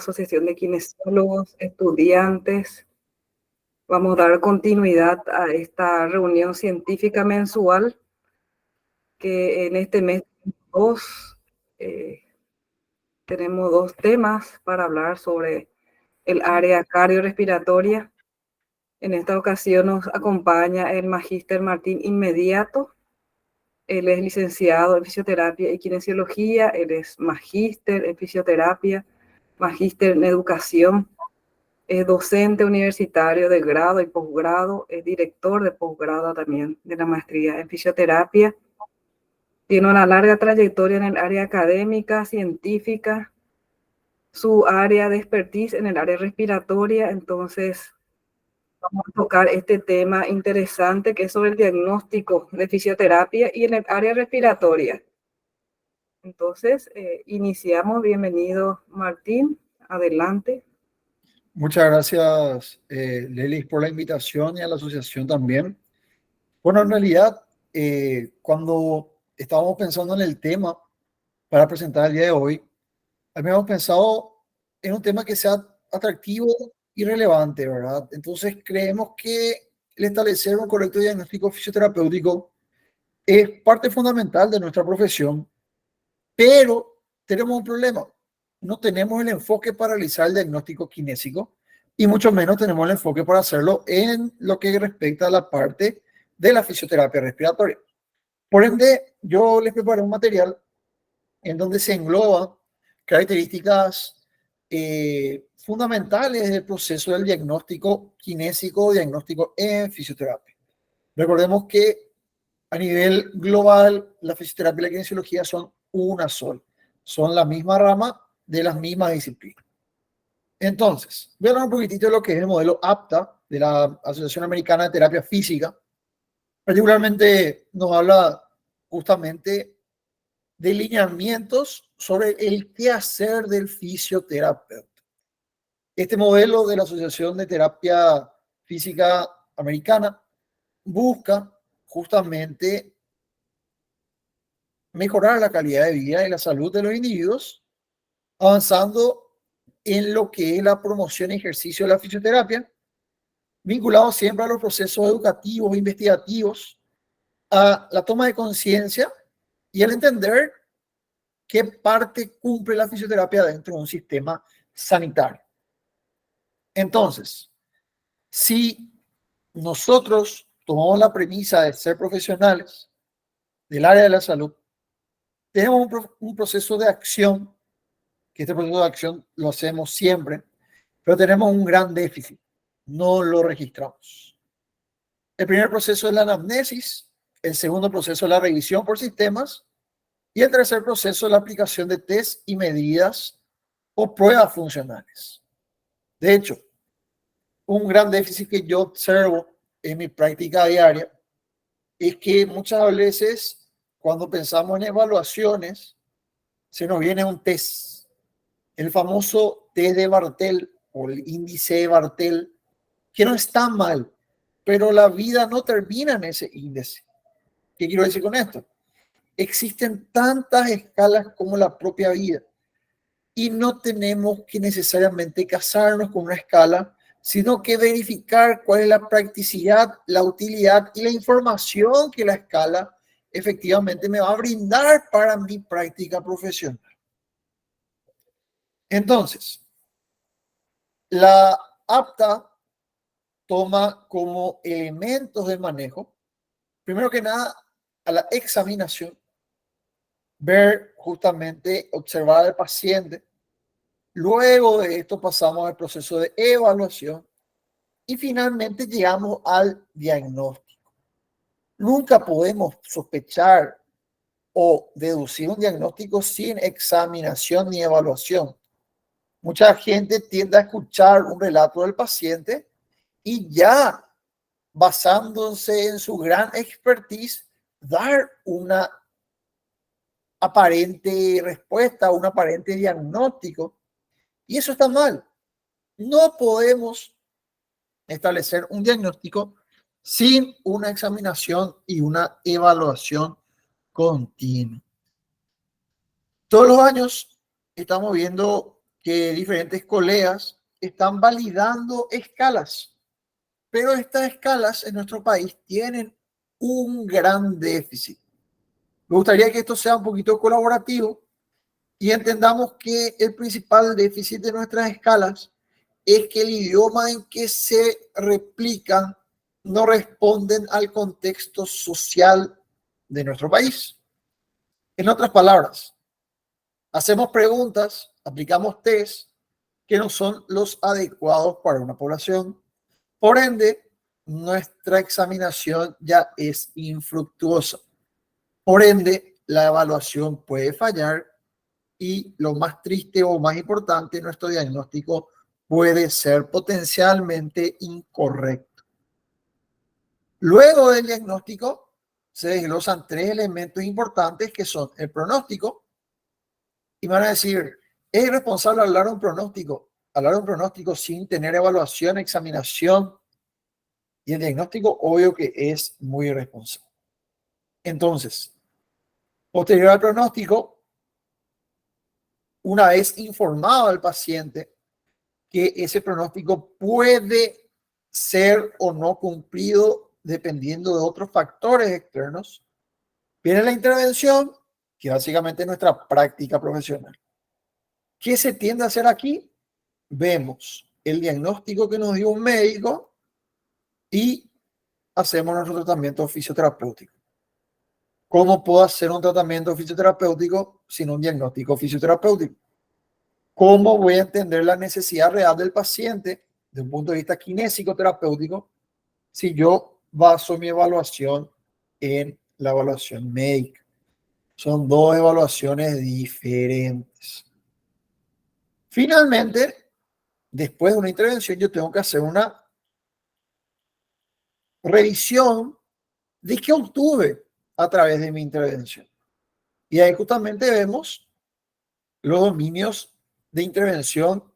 Asociación de Kinesiólogos, estudiantes. Vamos a dar continuidad a esta reunión científica mensual que en este mes tenemos dos temas para hablar sobre el área cardiorrespiratoria. En esta ocasión nos acompaña el magíster Martín Inmediato. Él es licenciado en fisioterapia y kinesiología, él es magíster en fisioterapia, magíster en educación. Es docente universitario de grado y posgrado, es director de posgrado también de la maestría en fisioterapia. Tiene una larga trayectoria en el área académica, científica, su área de expertise en el área respiratoria. Entonces, vamos a tocar este tema interesante que es sobre el diagnóstico de fisioterapia y en el área respiratoria. Entonces, iniciamos. Bienvenido, Martín. Adelante. Muchas gracias, Lelis, por la invitación y a la asociación también. Bueno, en realidad, cuando estábamos pensando en el tema para presentar el día de hoy, habíamos pensado en un tema que sea atractivo y relevante, ¿verdad? Entonces, creemos que el establecer un correcto diagnóstico fisioterapéutico es parte fundamental de nuestra profesión, pero tenemos un problema. No tenemos el enfoque para realizar el diagnóstico kinésico y mucho menos tenemos el enfoque para hacerlo en lo que respecta a la parte de la fisioterapia respiratoria. Por ende, yo les preparé un material en donde se engloban características fundamentales del proceso del diagnóstico kinésico o diagnóstico en fisioterapia. Recordemos que a nivel global, la fisioterapia y la kinesiología son una sola. Son la misma rama de las mismas disciplinas. Entonces, voy a hablar un poquitito de lo que es el modelo APTA de la Asociación Americana de Terapia Física. Particularmente nos habla justamente de lineamientos sobre el qué hacer del fisioterapeuta. Este modelo de la Asociación de Terapia Física Americana busca justamente mejorar la calidad de vida y la salud de los individuos, avanzando en lo que es la promoción y ejercicio de la fisioterapia, vinculado siempre a los procesos educativos e investigativos, a la toma de conciencia y al entender qué parte cumple la fisioterapia dentro de un sistema sanitario. Entonces, si nosotros tomamos la premisa de ser profesionales del área de la salud, tenemos un proceso de acción, que este proceso de acción lo hacemos siempre, pero tenemos un gran déficit, no lo registramos. El primer proceso es la anamnesis, el segundo proceso es la revisión por sistemas y el tercer proceso es la aplicación de test y medidas o pruebas funcionales. De hecho, un gran déficit que yo observo en mi práctica diaria es que muchas veces cuando pensamos en evaluaciones se nos viene un test, el famoso test de Bartel o el índice de Bartel, que no está mal, pero la vida no termina en ese índice. ¿Qué quiero decir con esto? Existen tantas escalas como la propia vida y no tenemos que necesariamente casarnos con una escala, sino que verificar cuál es la practicidad, la utilidad y la información que la escala efectivamente me va a brindar para mi práctica profesional. Entonces, la APTA toma como elementos de manejo, primero que nada, a la examinación, ver justamente, observar al paciente. Luego de esto pasamos al proceso de evaluación y finalmente llegamos al diagnóstico. Nunca podemos sospechar o deducir un diagnóstico sin examinación ni evaluación. Mucha gente tiende a escuchar un relato del paciente y ya basándose en su gran expertise, dar una aparente respuesta, un aparente diagnóstico. Y eso está mal. No podemos establecer un diagnóstico sin una examinación y una evaluación continua. Todos los años estamos viendo que diferentes colegas están validando escalas, pero estas escalas en nuestro país tienen un gran déficit. Me gustaría que esto sea un poquito colaborativo y entendamos que el principal déficit de nuestras escalas es que el idioma en que se replican no responden al contexto social de nuestro país. En otras palabras, hacemos preguntas, aplicamos test que no son los adecuados para una población. Por ende, nuestra examinación ya es infructuosa. Por ende, la evaluación puede fallar y lo más triste o más importante, nuestro diagnóstico puede ser potencialmente incorrecto. Luego del diagnóstico, se desglosan 3 elementos importantes que son el pronóstico. Y van a decir, ¿es irresponsable hablar de un pronóstico? Hablar de un pronóstico sin tener evaluación, examinación y el diagnóstico, obvio que es muy irresponsable. Entonces, posterior al pronóstico, una vez informado al paciente que ese pronóstico puede ser o no cumplido dependiendo de otros factores externos, viene la intervención, que básicamente es nuestra práctica profesional. ¿Qué se tiende a hacer aquí? Vemos el diagnóstico que nos dio un médico y hacemos nuestro tratamiento fisioterapéutico. ¿Cómo puedo hacer un tratamiento fisioterapéutico sin un diagnóstico fisioterapéutico? ¿Cómo voy a entender la necesidad real del paciente desde un punto de vista kinésico terapéutico si yo baso mi evaluación en la evaluación médica? Son 2 evaluaciones diferentes. Finalmente, después de una intervención, yo tengo que hacer una revisión de qué obtuve a través de mi intervención. Y ahí justamente vemos los dominios de intervención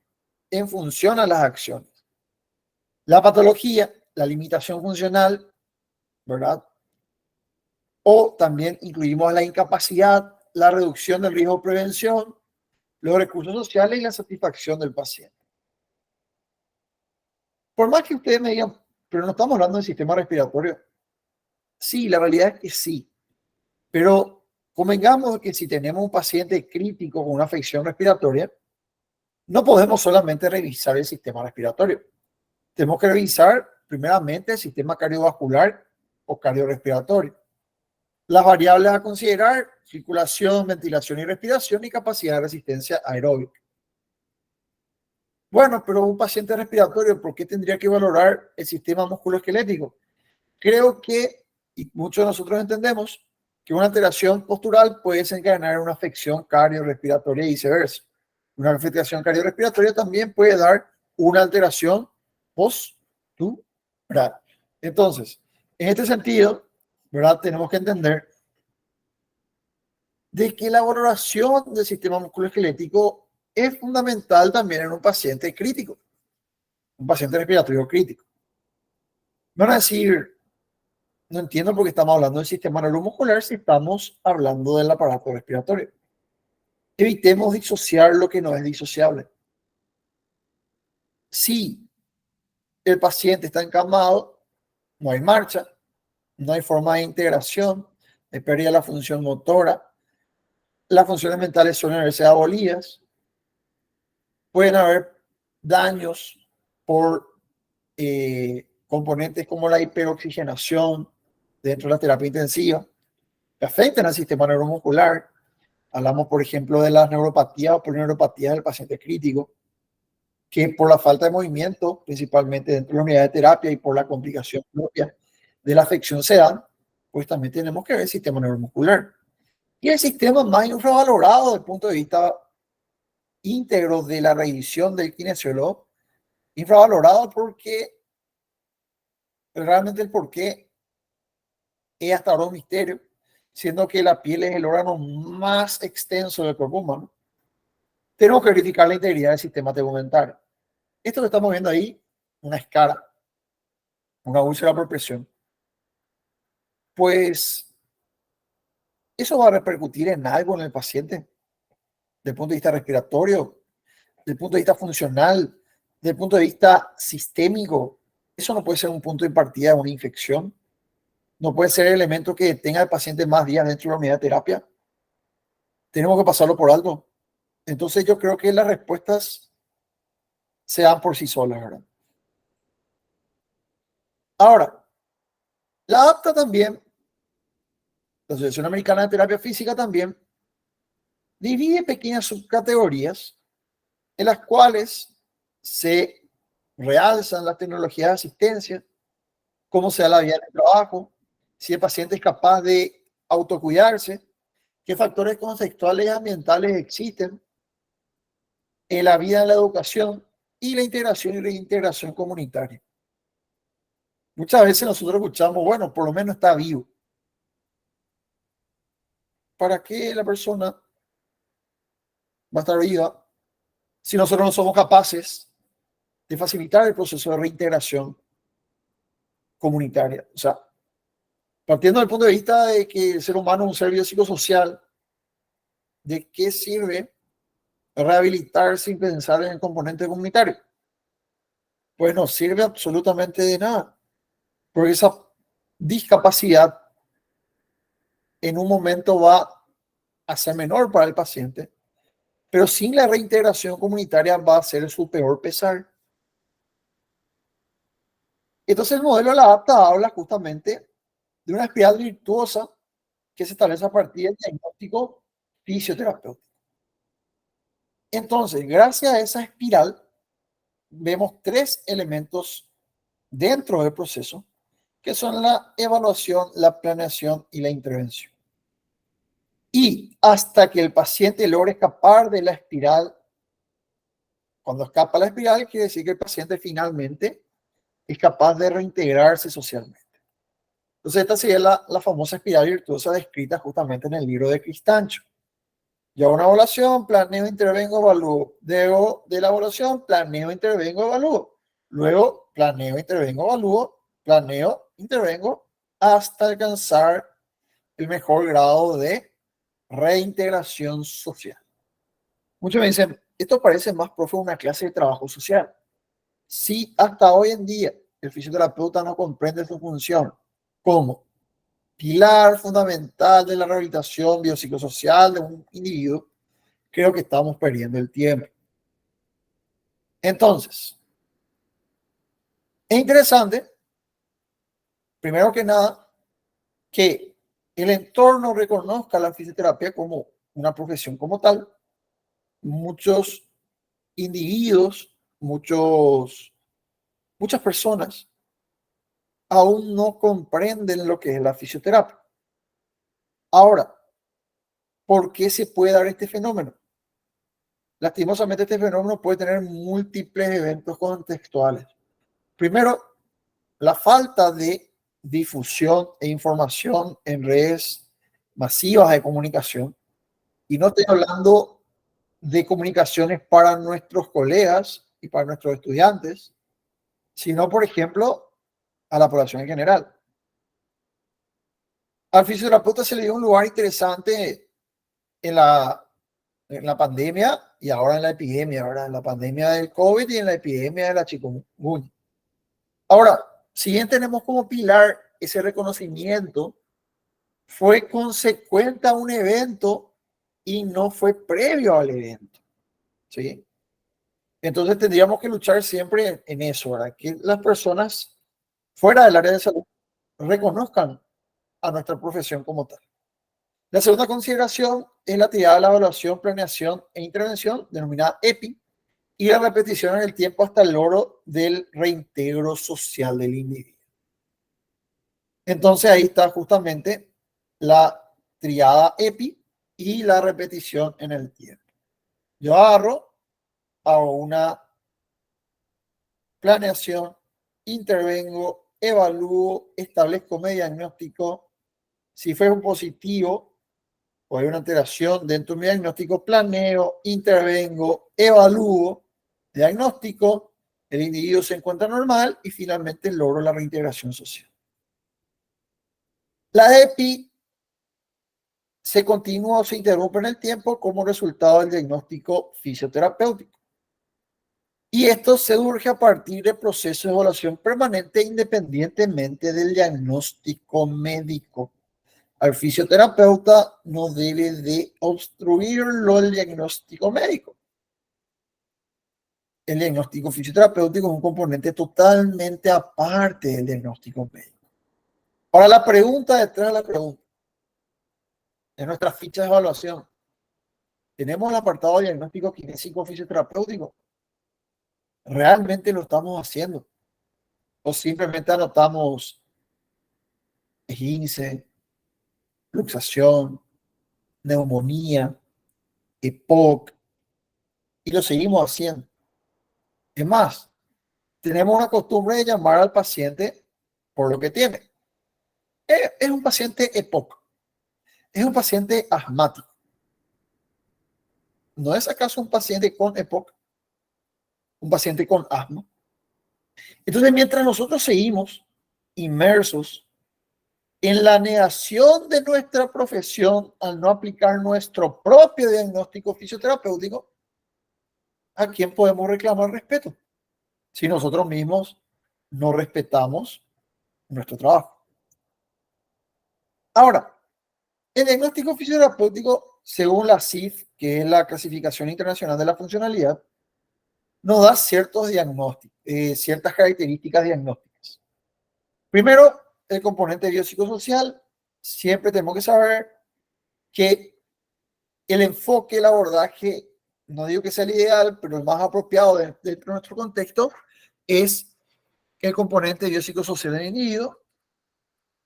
en función a las acciones. La patología, la limitación funcional, ¿verdad? O también incluimos la incapacidad, la reducción del riesgo de prevención, los recursos sociales y la satisfacción del paciente. Por más que ustedes me digan, pero no estamos hablando del sistema respiratorio. Sí, la realidad es que sí. Pero convengamos que si tenemos un paciente crítico con una afección respiratoria, no podemos solamente revisar el sistema respiratorio. Tenemos que revisar primeramente el sistema cardiovascular o cardiorrespiratorio. Las variables a considerar: circulación, ventilación y respiración y capacidad de resistencia aeróbica. Bueno, pero un paciente respiratorio, ¿por qué tendría que valorar el sistema musculoesquelético? Creo que, y muchos de nosotros entendemos, que una alteración postural puede desencadenar una afección cardiorrespiratoria y viceversa. Una afectación cardiorrespiratoria también puede dar una alteración postural. Entonces, en este sentido, ¿verdad? Tenemos que entender de que la valoración del sistema musculoesquelético es fundamental también en un paciente crítico, un paciente respiratorio crítico. Van a decir, no entiendo por qué estamos hablando del sistema neuromuscular si estamos hablando del aparato respiratorio. Evitemos disociar lo que no es disociable. Si el paciente está encamado, no hay marcha, no hay forma de integración, hay pérdida de la función motora, las funciones mentales suelen haberse abolidas, pueden haber daños por componentes como la hiperoxigenación dentro de la terapia intensiva, que afectan al sistema neuromuscular. Hablamos, por ejemplo, de las neuropatías o polineuropatías del paciente crítico, que por la falta de movimiento, principalmente dentro de la unidad de terapia y por la complicación propia de la afección se dan, pues también tenemos que ver el sistema neuromuscular. Y el sistema más infravalorado desde el punto de vista íntegro de la revisión del kinesiólogo, infravalorado porque realmente el porqué es hasta ahora un misterio, siendo que la piel es el órgano más extenso del cuerpo humano. Tenemos que verificar la integridad del sistema tegumentario. Esto que estamos viendo ahí, una escara, una úlcera por presión, pues eso va a repercutir en algo en el paciente, desde el punto de vista respiratorio. desde el punto de vista funcional, desde el punto de vista sistémico. Eso no puede ser un punto de partida de una infección. No puede ser el elemento que tenga al paciente más días dentro de la unidad de terapia. Tenemos que pasarlo por alto. Entonces yo creo que las respuestas se dan por sí solas, ¿verdad? Ahora, la APTA también, la Asociación Americana de Terapia Física también, divide pequeñas subcategorías en las cuales se realzan las tecnologías de asistencia, cómo se da la vida en el trabajo, si el paciente es capaz de autocuidarse, qué factores contextuales y ambientales existen en la vida en la educación y la integración y reintegración comunitaria. Muchas veces nosotros escuchamos, bueno, por lo menos está vivo. ¿Para qué la persona va a estar viva si nosotros no somos capaces de facilitar el proceso de reintegración comunitaria? O sea, partiendo del punto de vista de que el ser humano es un ser biopsicosocial, ¿de qué sirve rehabilitar sin pensar en el componente comunitario? Pues no sirve absolutamente de nada, porque esa discapacidad en un momento va a ser menor para el paciente, pero sin la reintegración comunitaria va a ser su peor pesar. Entonces el modelo de la APTA habla justamente de una espiral virtuosa que se establece a partir del diagnóstico fisioterapéutico. Entonces, gracias a esa espiral, vemos tres elementos dentro del proceso, que son la evaluación, la planeación y la intervención. Y hasta que el paciente logre escapar de la espiral, cuando escapa la espiral, quiere decir que el paciente finalmente es capaz de reintegrarse socialmente. Entonces, esta sería la famosa espiral virtuosa descrita justamente en el libro de Cristancho. Yo hago una evaluación, planeo, intervengo, evalúo. Luego de la evaluación, planeo, intervengo, evalúo. Luego, planeo, intervengo, evalúo. Planeo, intervengo, hasta alcanzar el mejor grado de reintegración social. Muchos me dicen, esto parece más profe una clase de trabajo social. Si hasta hoy en día el fisioterapeuta no comprende su función como pilar fundamental de la rehabilitación biopsicosocial de un individuo, creo que estamos perdiendo el tiempo. Entonces, es interesante, primero que nada, que el entorno reconozca la fisioterapia como una profesión como tal. Muchos individuos, muchas personas aún no comprenden lo que es la fisioterapia. Ahora, ¿por qué se puede dar este fenómeno? Lastimosamente, este fenómeno puede tener múltiples eventos contextuales. Primero, la falta de difusión e información en redes masivas de comunicación. Y no estoy hablando de comunicaciones para nuestros colegas y para nuestros estudiantes, sino, por ejemplo, a la población en general. Al fisioterapeuta se le dio un lugar interesante en la pandemia y ahora en la epidemia, ¿verdad? En la pandemia del COVID y en la epidemia de la chikungunya. Ahora, si bien tenemos como pilar ese reconocimiento, fue consecuente a un evento y no fue previo al evento, ¿sí? Entonces tendríamos que luchar siempre en eso, ¿verdad? Que las personas fuera del área de salud reconozcan a nuestra profesión como tal. La segunda consideración es la tirada de la evaluación, planeación e intervención, denominada EPI, y la repetición en el tiempo hasta el logro del reintegro social del individuo. Entonces ahí está justamente la triada EPI y la repetición en el tiempo. Yo hago una planeación, intervengo, evalúo, establezco mi diagnóstico. Si fue un positivo o hay una alteración dentro de mi diagnóstico, planeo, intervengo, evalúo, diagnóstico, el individuo se encuentra normal y finalmente logro la reintegración social. La EPI se continúa o se interrumpe en el tiempo como resultado del diagnóstico fisioterapéutico. Y esto surge a partir de procesos de evaluación permanente independientemente del diagnóstico médico. Al fisioterapeuta no debe de obstruirlo el diagnóstico médico. El diagnóstico fisioterapéutico es un componente totalmente aparte del diagnóstico médico. Ahora la pregunta detrás de la pregunta, en nuestras fichas de evaluación, ¿tenemos el apartado de diagnóstico kinésico fisioterapéutico? ¿Realmente lo estamos haciendo? ¿O simplemente anotamos esguince, luxación, neumonía, EPOC y lo seguimos haciendo? Es más, tenemos una costumbre de llamar al paciente por lo que tiene. Es un paciente EPOC, es un paciente asmático. ¿No es acaso un paciente con EPOC? Un paciente con asma. Entonces, mientras nosotros seguimos inmersos en la negación de nuestra profesión al no aplicar nuestro propio diagnóstico fisioterapéutico, ¿a quién podemos reclamar respeto? Si nosotros mismos no respetamos nuestro trabajo. Ahora, el diagnóstico fisioterapéutico, según la CIF, que es la Clasificación Internacional de la Funcionalidad, nos da ciertos diagnósticos, ciertas características diagnósticas. Primero, el componente biopsicosocial. Siempre tenemos que saber que el enfoque, el abordaje, no digo que sea el ideal, pero el más apropiado dentro de nuestro contexto es el componente biopsicosocial del individuo.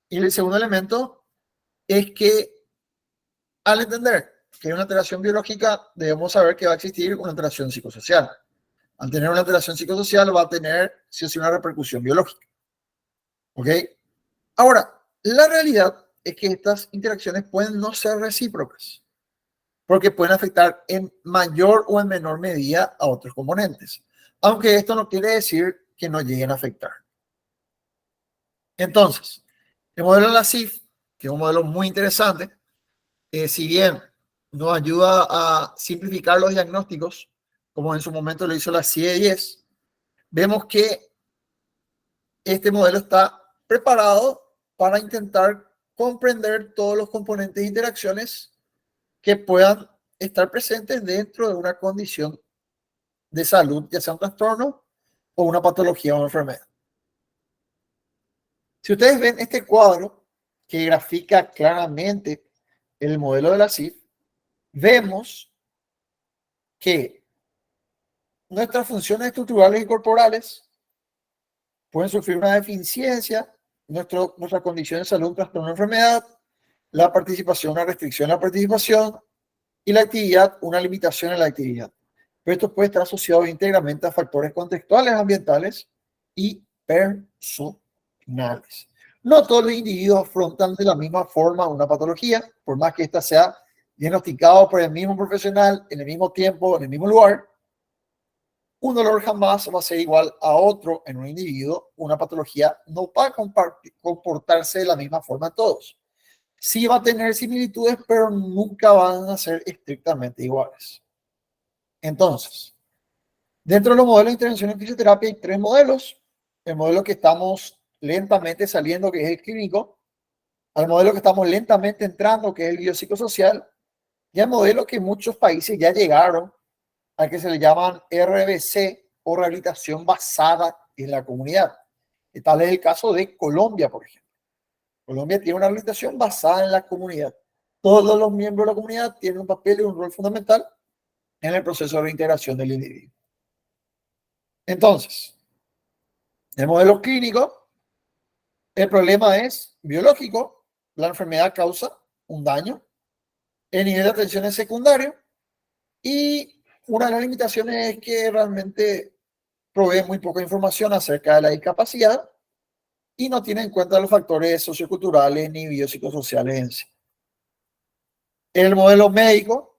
Y el segundo elemento es que al entender que hay una alteración biológica, debemos saber que va a existir una alteración psicosocial. Al tener una alteración psicosocial va a tener sí o sí una repercusión biológica. ¿Ok? Ahora, la realidad es que estas interacciones pueden no ser recíprocas, porque pueden afectar en mayor o en menor medida a otros componentes, aunque esto no quiere decir que no lleguen a afectar. Entonces, el modelo de la CIF, que es un modelo muy interesante, si bien nos ayuda a simplificar los diagnósticos, como en su momento lo hizo la CIE-10, vemos que este modelo está preparado para intentar comprender todos los componentes de interacciones que puedan estar presentes dentro de una condición de salud, ya sea un trastorno o una patología o una enfermedad. Si ustedes ven este cuadro que grafica claramente el modelo de la CIF, vemos que nuestras funciones estructurales y corporales pueden sufrir una deficiencia, nuestra condición de salud, trastorno o enfermedad, la participación, una restricción a la participación y la actividad, una limitación en la actividad. Pero esto puede estar asociado íntegramente a factores contextuales, ambientales y personales. No todos los individuos afrontan de la misma forma una patología, por más que ésta sea diagnosticado por el mismo profesional, en el mismo tiempo, en el mismo lugar. Un dolor jamás va a ser igual a otro en un individuo. Una patología no va a comportarse de la misma forma en todos. Sí va a tener similitudes, pero nunca van a ser estrictamente iguales. Entonces, dentro de los modelos de intervención en fisioterapia hay tres modelos. El modelo que estamos lentamente saliendo, que es el clínico, al modelo que estamos lentamente entrando, que es el biopsicosocial, y al modelo que muchos países ya llegaron, al que se le llaman RBC o rehabilitación basada en la comunidad. Y tal es el caso de Colombia, por ejemplo. Colombia tiene una rehabilitación basada en la comunidad. Todos los miembros de la comunidad tienen un papel y un rol fundamental en el proceso de reintegración del individuo. Entonces, el modelo clínico, el problema es biológico, la enfermedad causa un daño, el nivel de atención es secundario y una de las limitaciones es que realmente provee muy poca información acerca de la discapacidad y no tiene en cuenta los factores socioculturales ni biopsicosociales en sí. El modelo médico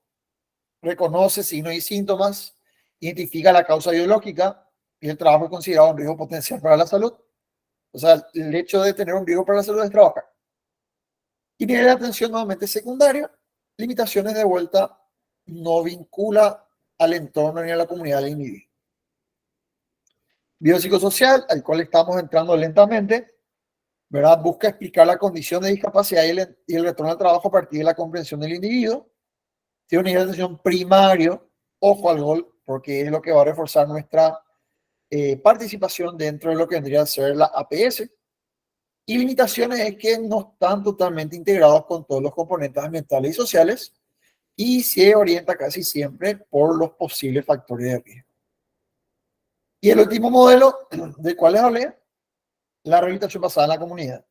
reconoce signos y síntomas, identifica la causa biológica y el trabajo es considerado un riesgo potencial para la salud. O sea, el hecho de tener un riesgo para la salud es trabajar. Y nivel de atención nuevamente secundario, limitaciones de vuelta, no vincula al entorno ni a la comunidad del individuo. biopsicosocial, al cual estamos entrando lentamente, ¿verdad? Busca explicar la condición de discapacidad y el retorno al trabajo a partir de la comprensión del individuo. Tiene un nivel de atención primario, ojo al gol, porque es lo que va a reforzar nuestra participación dentro de lo que vendría a ser la APS. Y limitaciones es que no están totalmente integrados con todos los componentes ambientales y sociales y se orienta casi siempre por los posibles factores de riesgo. Y el último modelo del cual les hablé, la rehabilitación basada en la comunidad.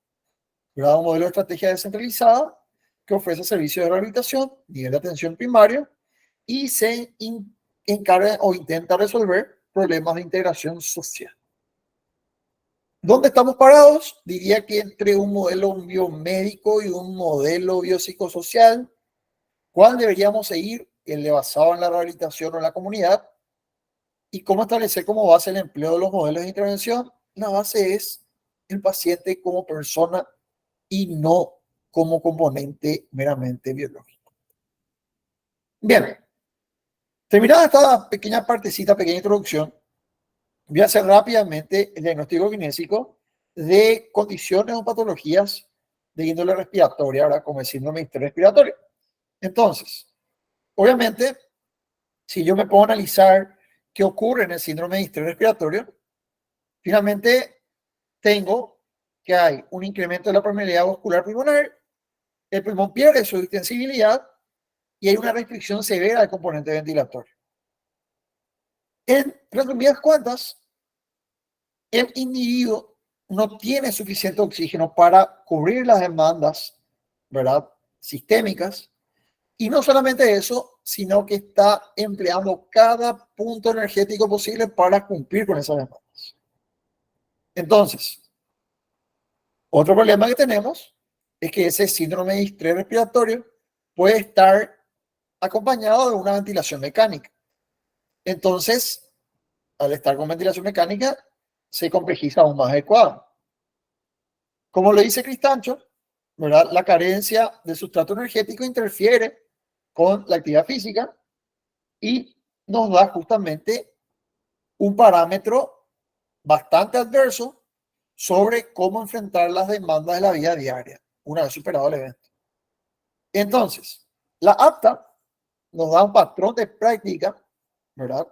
Un modelo de estrategia descentralizada que ofrece servicios de rehabilitación, nivel de atención primario y se encarga o intenta resolver problemas de integración social. ¿Dónde estamos parados? Diría que entre un modelo biomédico y un modelo biopsicosocial. ¿Cuál deberíamos seguir? El de basado en la rehabilitación o en la comunidad. ¿Y cómo establecer como base el empleo de los modelos de intervención? La base es el paciente como persona y no como componente meramente biológico. Bien, terminada esta pequeña partecita, pequeña introducción, voy a hacer rápidamente el diagnóstico kinésico de condiciones o patologías de índole respiratoria, ahora como el síndrome de distrés respiratorio. Entonces, obviamente, si yo me puedo analizar qué ocurre en el síndrome de distrés respiratorio, finalmente tengo que hay un incremento de la permeabilidad vascular pulmonar, el pulmón pierde su extensibilidad y hay una restricción severa del componente ventilatorio. En resumidas cuentas, el individuo no tiene suficiente oxígeno para cubrir las demandas, ¿verdad?, sistémicas. Y no solamente eso, sino que está empleando cada punto energético posible para cumplir con esas demandas. Entonces, otro problema que tenemos es que ese síndrome de distrés respiratorio puede estar acompañado de una ventilación mecánica. Entonces, al estar con ventilación mecánica, se complejiza aún más el cuadro. Como lo dice Cristancho, ¿verdad?, la carencia de sustrato energético interfiere con la actividad física y nos da justamente un parámetro bastante adverso sobre cómo enfrentar las demandas de la vida diaria una vez superado el evento. Entonces, la APTA nos da un patrón de práctica, ¿verdad?,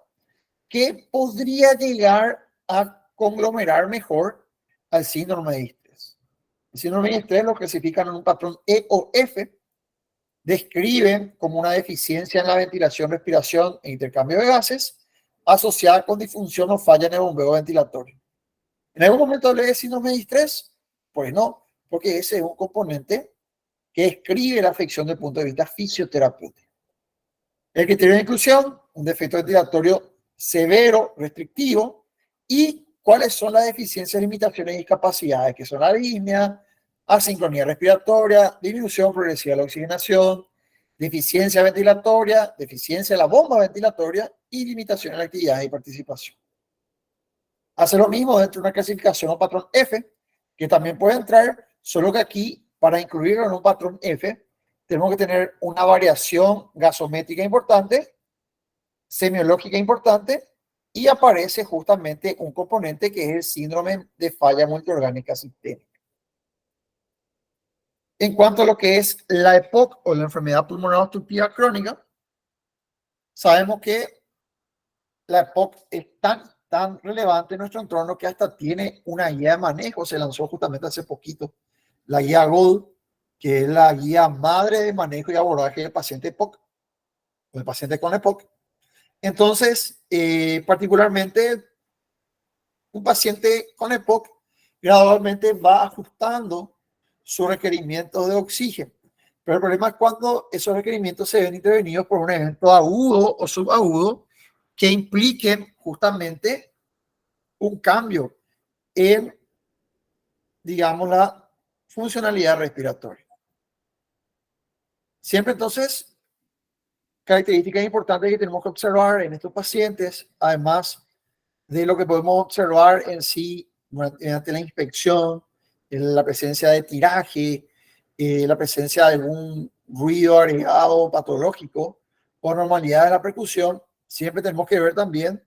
que podría llegar a conglomerar mejor al síndrome de distrés. El síndrome de distrés lo clasifican en un patrón E o F, describen como una deficiencia en la ventilación, respiración e intercambio de gases asociada con disfunción o falla en el bombeo ventilatorio. ¿En algún momento hablé de síndrome de distrés? Pues no, porque ese es un componente que describe la afección desde el punto de vista fisioterapéutico. El criterio de inclusión, un defecto ventilatorio severo, restrictivo, y cuáles son las deficiencias, limitaciones y discapacidades, que son la disnea, asincronía respiratoria, disminución progresiva de la oxigenación, deficiencia ventilatoria, deficiencia de la bomba ventilatoria y limitación en la actividad y participación. Hace lo mismo dentro de una clasificación o patrón F, que también puede entrar, solo que aquí, para incluirlo en un patrón F, tenemos que tener una variación gasométrica importante, semiológica importante, y aparece justamente un componente que es el síndrome de falla multiorgánica sistémica. En cuanto a lo que es la EPOC o la enfermedad pulmonar obstructiva crónica, sabemos que la EPOC es tan relevante en nuestro entorno que hasta tiene una guía de manejo. Se lanzó justamente hace poquito la guía GOLD, que es la guía madre de manejo y abordaje del paciente EPOC, o del paciente con EPOC. Entonces, particularmente, un paciente con EPOC gradualmente va ajustando sus requerimientos de oxígeno. Pero el problema es cuando esos requerimientos se ven intervenidos por un evento agudo o subagudo que impliquen justamente un cambio en, digamos, la funcionalidad respiratoria. Siempre entonces, características importantes que tenemos que observar en estos pacientes, además de lo que podemos observar en sí durante la inspección, en la presencia de tiraje, la presencia de algún ruido agregado patológico o normalidad de la percusión, siempre tenemos que ver también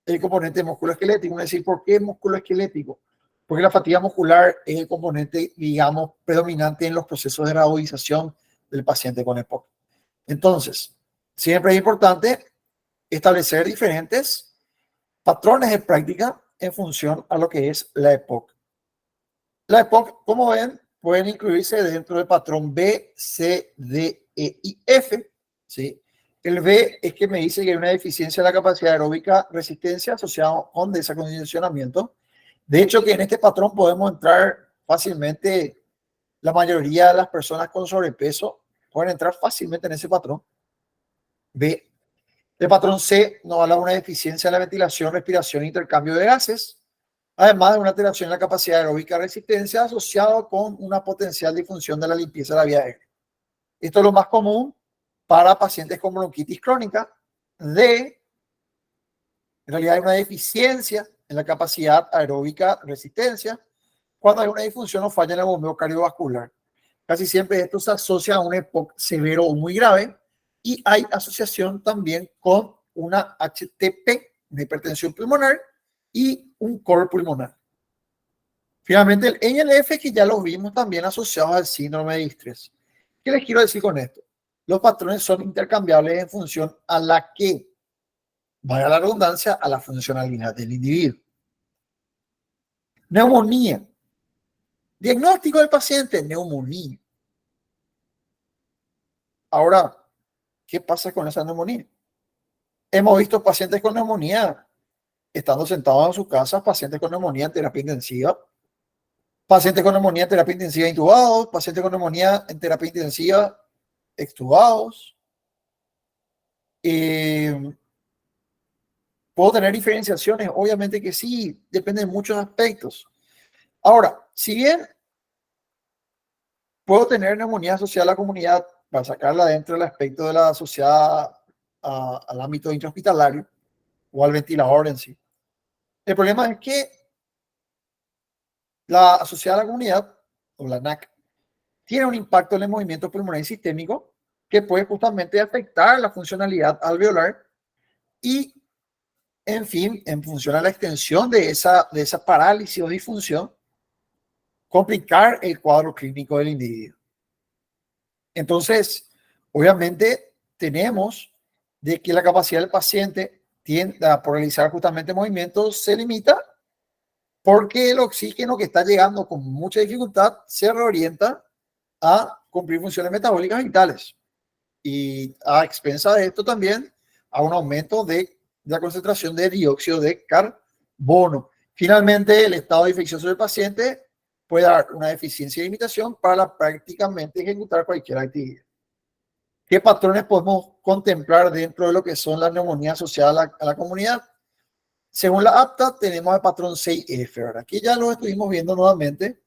el componente musculoesquelético. Uno decir, ¿por qué musculoesquelético? Porque la fatiga muscular es el componente, digamos, predominante en los procesos de reagudización del paciente con EPOC. Entonces, siempre es importante establecer diferentes patrones de práctica en función a lo que es la EPOC. La EPOC, como ven, pueden incluirse dentro del patrón B, C, D, E y F, ¿sí? El B es que me dice que hay una deficiencia de la capacidad aeróbica resistencia asociada con desacondicionamiento. De hecho, que en este patrón podemos entrar fácilmente, la mayoría de las personas con sobrepeso pueden entrar fácilmente en ese patrón. B. El patrón C nos habla de una deficiencia en la ventilación, respiración e intercambio de gases, además de una alteración en la capacidad aeróbica de resistencia asociado con una potencial disfunción de la limpieza de la vía aérea. Esto es lo más común para pacientes con bronquitis crónica. D, en realidad hay una deficiencia en la capacidad aeróbica de resistencia cuando hay una disfunción o falla en el bombeo cardiovascular. Casi siempre esto se asocia a un EPOC severo o muy grave y hay asociación también con una HTP, una hipertensión pulmonar y un coro pulmonar. Finalmente, el NLF, que ya lo vimos también asociados al síndrome de distrés. ¿Qué les quiero decir con esto? Los patrones son intercambiables en función a la que, vaya la redundancia, a la funcionalidad del individuo. Neumonía. Diagnóstico del paciente, neumonía. Ahora, ¿qué pasa con esa neumonía? Hemos visto pacientes con neumonía estando sentados en su casa, pacientes con neumonía en terapia intensiva, pacientes con neumonía en terapia intensiva intubados, pacientes con neumonía en terapia intensiva extubados. ¿Puedo tener diferenciaciones? Obviamente que sí, depende de muchos aspectos. Ahora, si bien puedo tener neumonía asociada a la comunidad, para sacarla dentro del aspecto de la asociada al ámbito intrahospitalario o al ventilador en sí, el problema es que la asociada a la comunidad, o la NAC, tiene un impacto en el movimiento pulmonar sistémico que puede justamente afectar la funcionalidad alveolar y, en fin, en función a la extensión de esa parálisis o disfunción, complicar el cuadro clínico del individuo. Entonces, obviamente, tenemos de que la capacidad del paciente tienda a realizar justamente movimientos se limita porque el oxígeno que está llegando con mucha dificultad se reorienta a cumplir funciones metabólicas vitales. Y a expensa de esto también a un aumento de la concentración de dióxido de carbono. Finalmente, el estado infeccioso del paciente puede dar una deficiencia de limitación para prácticamente ejecutar cualquier actividad. ¿Qué patrones podemos contemplar dentro de lo que son las neumonías asociadas a la comunidad? Según la APTA, tenemos el patrón 6F, ¿verdad? Aquí ya lo estuvimos viendo nuevamente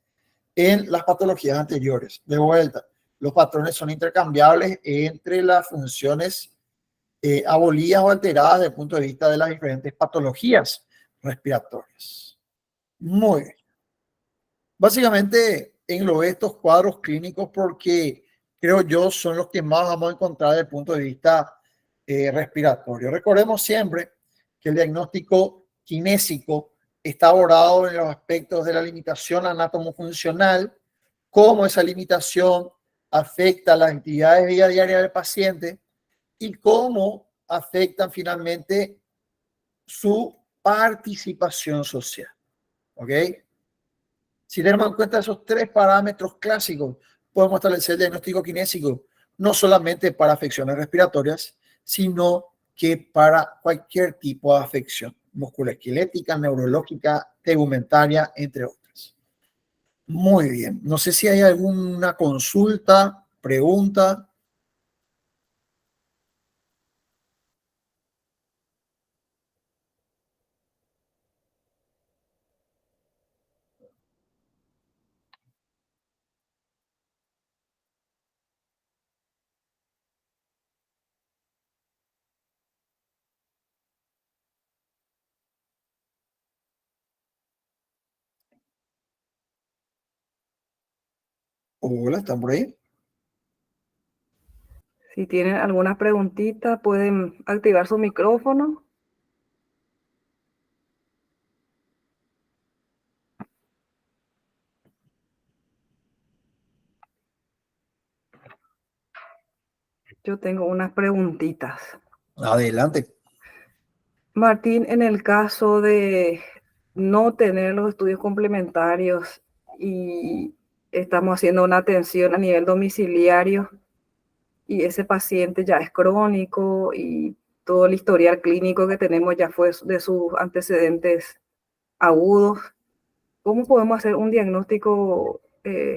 en las patologías anteriores. De vuelta, los patrones son intercambiables entre las funciones abolidas o alteradas desde el punto de vista de las diferentes patologías respiratorias. Muy bien. Básicamente englobé estos cuadros clínicos porque creo yo son los que más vamos a encontrar desde el punto de vista respiratorio. Recordemos siempre que el diagnóstico kinésico está abordado en los aspectos de la limitación anatomofuncional, cómo esa limitación afecta las actividades de vida diaria del paciente y cómo afectan finalmente su participación social. ¿Ok? Si tenemos en cuenta esos tres parámetros clásicos, podemos establecer el diagnóstico kinésico no solamente para afecciones respiratorias, sino que para cualquier tipo de afección musculoesquelética, neurológica, tegumentaria, entre otras. Muy bien. No sé si hay alguna consulta, pregunta. Hola, ¿están por ahí? Si tienen alguna preguntita, pueden activar su micrófono. Yo tengo unas preguntitas. Adelante. Martín, en el caso de no tener los estudios complementarios y estamos haciendo una atención a nivel domiciliario y ese paciente ya es crónico y todo el historial clínico que tenemos ya fue de sus antecedentes agudos, ¿cómo podemos hacer un diagnóstico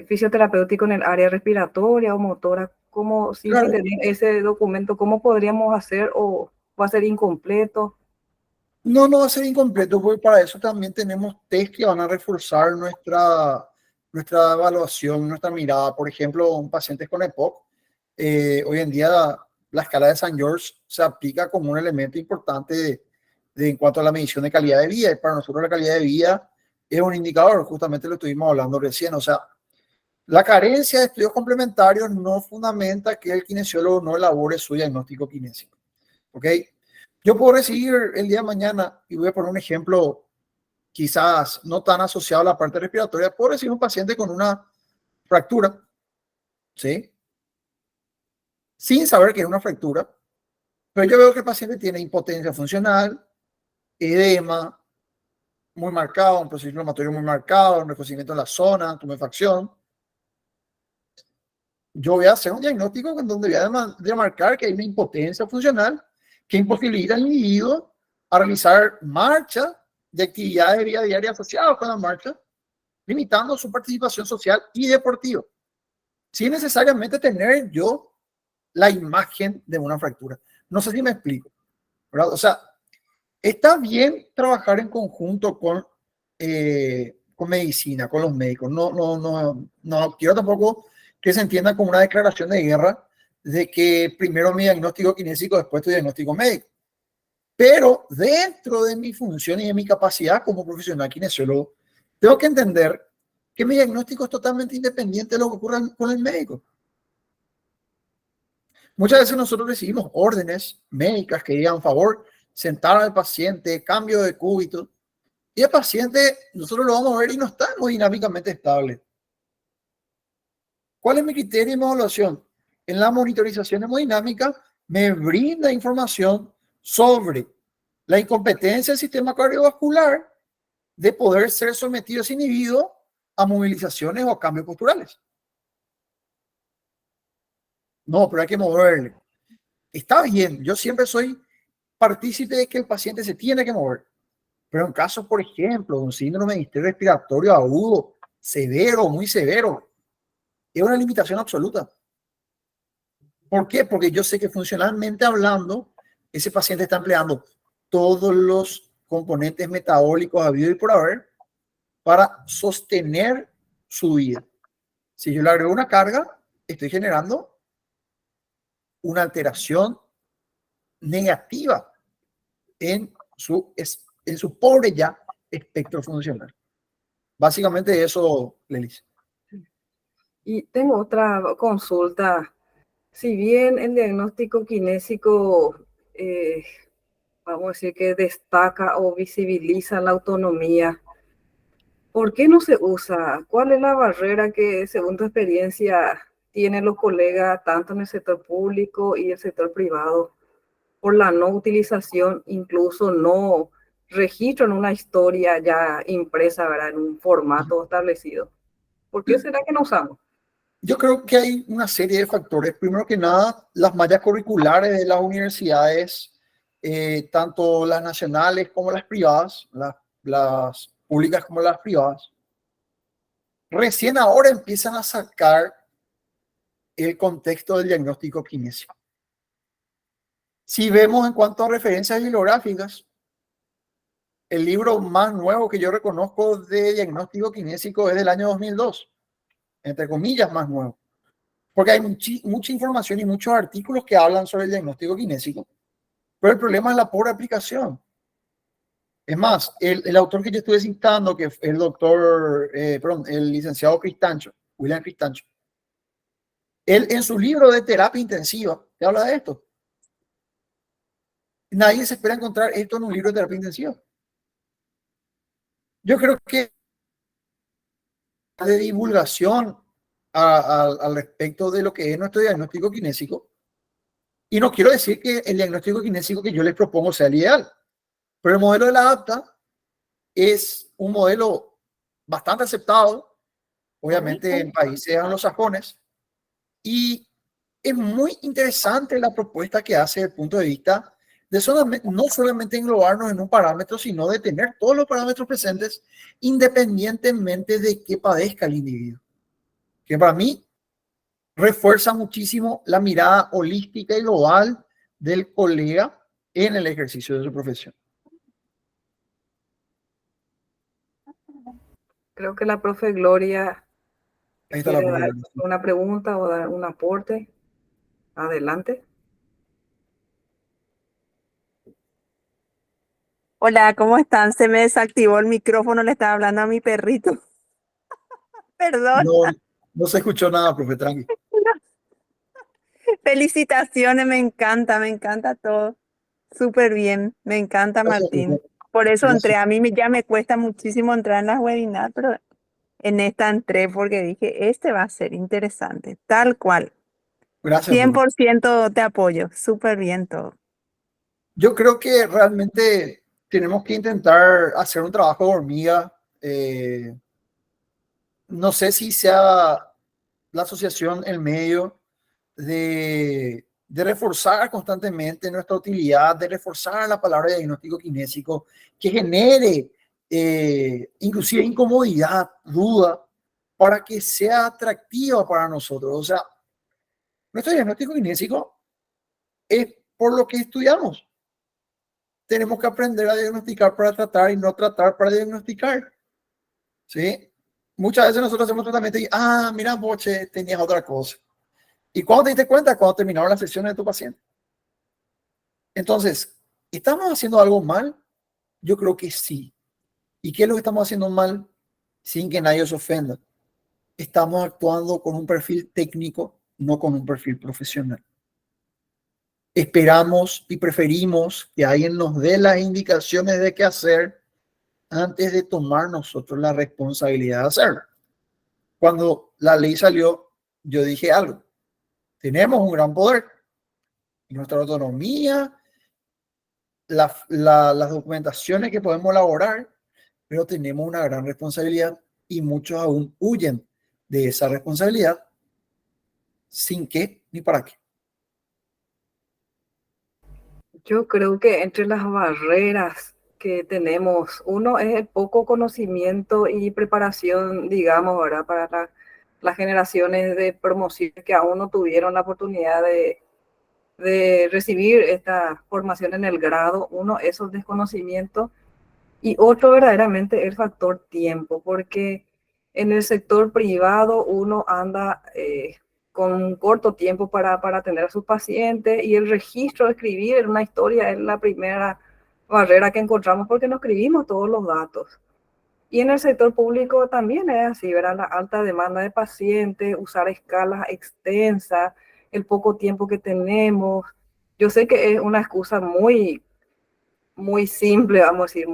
fisioterapéutico en el área respiratoria o motora? ¿Cómo, sin Claro, tener ese documento, cómo podríamos hacer o va a ser incompleto? no va a ser incompleto, porque para eso también tenemos test que van a reforzar nuestra evaluación, nuestra mirada. Por ejemplo, un paciente con EPOC, hoy en día la escala de St. George se aplica como un elemento importante en cuanto a la medición de calidad de vida. Y para nosotros la calidad de vida es un indicador, justamente lo estuvimos hablando recién. O sea, la carencia de estudios complementarios no fundamenta que el kinesiólogo no elabore su diagnóstico kinésico. ¿Ok? Yo puedo recibir el día de mañana, y voy a poner un ejemplo quizás no tan asociado a la parte respiratoria, puedo recibir un paciente con una fractura, ¿sí? Sin saber que es una fractura, pero yo veo que el paciente tiene impotencia funcional, edema muy marcado, un proceso inflamatorio muy marcado, un recocimiento en la zona, tumefacción. Yo voy a hacer un diagnóstico en donde voy a marcar que hay una impotencia funcional que imposibilita al individuo a realizar marcha de actividades de vida diaria asociadas con la marcha, limitando su participación social y deportiva, sin necesariamente tener yo la imagen de una fractura. No sé si me explico, ¿verdad? O sea, está bien trabajar en conjunto con medicina, con los médicos. No quiero tampoco que se entienda como una declaración de guerra de que primero mi diagnóstico kinésico, después tu diagnóstico médico. Pero dentro de mi función y de mi capacidad como profesional kinesiólogo, tengo que entender que mi diagnóstico es totalmente independiente de lo que ocurra con el médico. Muchas veces nosotros recibimos órdenes médicas que digan, favor, sentar al paciente, cambio de cúbito, y el paciente, nosotros lo vamos a ver y no está hemodinámicamente estable. ¿Cuál es mi criterio de evaluación? En la monitorización hemodinámica me brinda información sobre la incompetencia del sistema cardiovascular de poder ser sometido ese individuo a movilizaciones o a cambios posturales. No, pero hay que moverle. Está bien, yo siempre soy partícipe de que el paciente se tiene que mover. Pero en casos, por ejemplo, de un síndrome de distrés respiratorio agudo, severo, muy severo, es una limitación absoluta. ¿Por qué? Porque yo sé que funcionalmente hablando, ese paciente está empleando todos los componentes metabólicos habido y por haber para sostener su vida. Si yo le agrego una carga, estoy generando una alteración negativa en su pobre ya espectro funcional. Básicamente eso, Lelis. Y tengo otra consulta. Si bien el diagnóstico kinésico, eh, vamos a decir que destaca o visibiliza la autonomía, ¿por qué no se usa? ¿Cuál es la barrera que, según tu experiencia, tienen los colegas tanto en el sector público y el sector privado por la no utilización, incluso no registro en una historia ya impresa, ¿verdad? En un formato establecido? ¿Por qué será que no usamos? Yo creo que hay una serie de factores. Primero que nada, las mallas curriculares de las universidades, tanto las nacionales como las privadas, las públicas como las privadas, recién ahora empiezan a sacar el contexto del diagnóstico kinésico. Si vemos en cuanto a referencias bibliográficas, el libro más nuevo que yo reconozco de diagnóstico kinésico es del año 2002, entre comillas más nuevo, porque hay mucha información y muchos artículos que hablan sobre el diagnóstico kinésico, pero el problema es la pobre aplicación. Es más, el autor que yo estuve citando, que es el licenciado Cristancho, William Cristancho, él en su libro de terapia intensiva, te habla de esto. Nadie se espera encontrar esto en un libro de terapia intensiva. Yo creo que de divulgación al respecto de lo que es nuestro diagnóstico kinésico, Y no quiero decir que el diagnóstico kinésico que yo les propongo sea el ideal, pero el modelo de la APTA es un modelo bastante aceptado, obviamente en países anglosajones, y es muy interesante la propuesta que hace desde el punto de vista de no solamente englobarnos en un parámetro, sino de tener todos los parámetros presentes independientemente de qué padezca el individuo. Que para mí refuerza muchísimo la mirada holística y global del colega en el ejercicio de su profesión. Creo que la profe Gloria Ahí está la quiere dar profe. una pregunta o dar un aporte. Adelante. Hola, ¿cómo están? Se me desactivó el micrófono, le estaba hablando a mi perrito. Perdón. No, no se escuchó nada, profe, tranqui. Felicitaciones, me encanta todo. Súper bien, me encanta Gracias, Martín. profe. Por eso entré, Gracias, ya me cuesta muchísimo entrar en las webinars, pero en esta entré porque dije, este va a ser interesante, tal cual. gracias, Cien profe. por ciento te apoyo, súper bien todo. Yo creo que realmente tenemos que intentar hacer un trabajo de hormiga. No sé si sea la asociación el medio de reforzar constantemente nuestra utilidad, de reforzar la palabra diagnóstico kinésico, que genere inclusive incomodidad, duda, para que sea atractiva para nosotros. O sea, nuestro diagnóstico kinésico es por lo que estudiamos. Tenemos que aprender a diagnosticar para tratar y no tratar para diagnosticar. ¿Sí? Muchas veces nosotros hacemos tratamiento y, mira, boche, tenías otra cosa. ¿Y cuándo te diste cuenta? Cuando terminaron las sesiones de tu paciente. Entonces, ¿estamos haciendo algo mal? Yo creo que sí. ¿Y qué es lo que estamos haciendo mal sin que nadie se ofenda? Estamos actuando con un perfil técnico, no con un perfil profesional. Esperamos y preferimos que alguien nos dé las indicaciones de qué hacer antes de tomar nosotros la responsabilidad de hacerlo. Cuando la ley salió, yo dije algo. Tenemos un gran poder. Nuestra autonomía, las documentaciones que podemos elaborar, pero tenemos una gran responsabilidad y muchos aún huyen de esa responsabilidad sin qué ni para qué. Yo creo que entre las barreras que tenemos, uno es el poco conocimiento y preparación, digamos, ¿verdad? Para las generaciones de promoción que aún no tuvieron la oportunidad de recibir esta formación en el grado. Uno, esos desconocimientos. Y otro verdaderamente el factor tiempo, porque en el sector privado uno anda con un corto tiempo para atender a sus pacientes y el registro de escribir en una historia es la primera barrera que encontramos porque no escribimos todos los datos. Y en el sector público también es así, ¿verdad? La alta demanda de pacientes, usar escalas extensas, el poco tiempo que tenemos. Yo sé que es una excusa muy simple, vamos a decir,